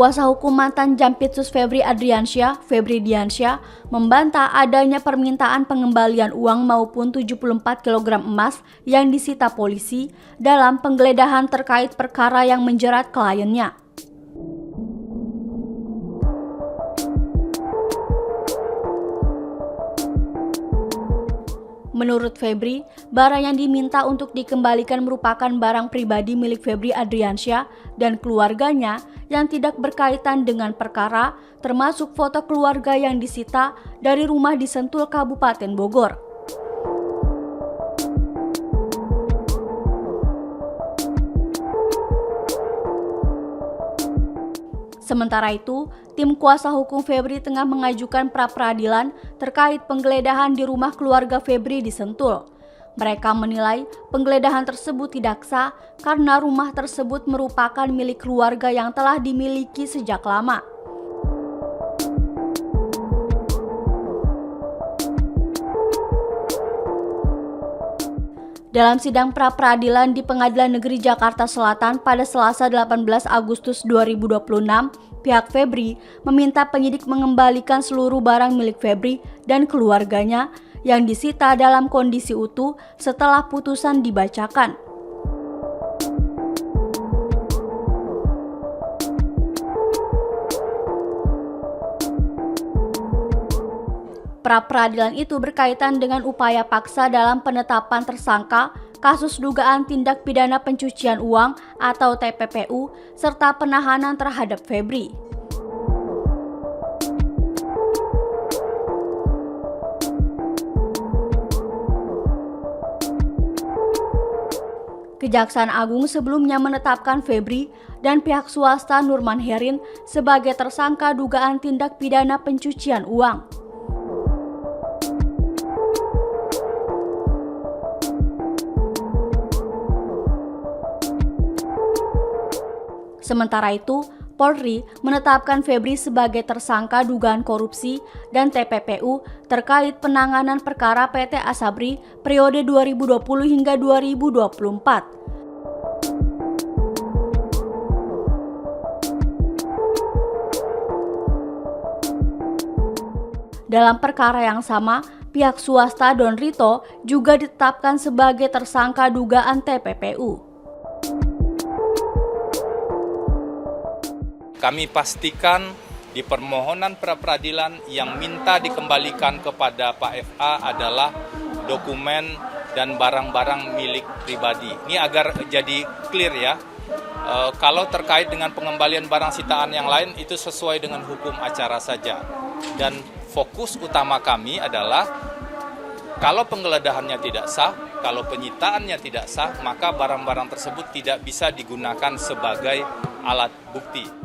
Kuasa hukum mantan Jampitsus Febri Adriansyah, Febri Diansyah, membantah adanya permintaan pengembalian uang maupun 74 kg emas yang disita polisi dalam penggeledahan terkait perkara yang menjerat kliennya. Menurut Febri, barang yang diminta untuk dikembalikan merupakan barang pribadi milik Febri Adriansyah dan keluarganya yang tidak berkaitan dengan perkara, termasuk foto keluarga yang disita dari rumah di Sentul, Kabupaten Bogor. Sementara itu, tim kuasa hukum Febri tengah mengajukan pra-peradilan terkait penggeledahan di rumah keluarga Febri di Sentul. Mereka menilai penggeledahan tersebut tidak sah karena rumah tersebut merupakan milik keluarga yang telah dimiliki sejak lama. Dalam sidang pra-peradilan di Pengadilan Negeri Jakarta Selatan pada Selasa 18 Agustus 2026, pihak Febri meminta penyidik mengembalikan seluruh barang milik Febri dan keluarganya yang disita dalam kondisi utuh setelah putusan dibacakan. Pra-peradilan itu berkaitan dengan upaya paksa dalam penetapan tersangka kasus dugaan tindak pidana pencucian uang atau TPPU serta penahanan terhadap Febri. Kejaksaan Agung sebelumnya menetapkan Febri dan pihak swasta Nurman Herin sebagai tersangka dugaan tindak pidana pencucian uang. Sementara itu, Polri menetapkan Febri sebagai tersangka dugaan korupsi dan TPPU terkait penanganan perkara PT Asabri periode 2020 hingga 2024. Dalam perkara yang sama, pihak swasta Don Rito juga ditetapkan sebagai tersangka dugaan TPPU. Kami pastikan di permohonan pra-peradilan yang minta dikembalikan kepada Pak FA adalah dokumen dan barang-barang milik pribadi. Ini agar jadi clear ya. Kalau terkait dengan pengembalian barang sitaan yang lain itu sesuai dengan hukum acara saja. Dan fokus utama kami adalah kalau penggeledahannya tidak sah, kalau penyitaannya tidak sah, maka barang-barang tersebut tidak bisa digunakan sebagai alat bukti.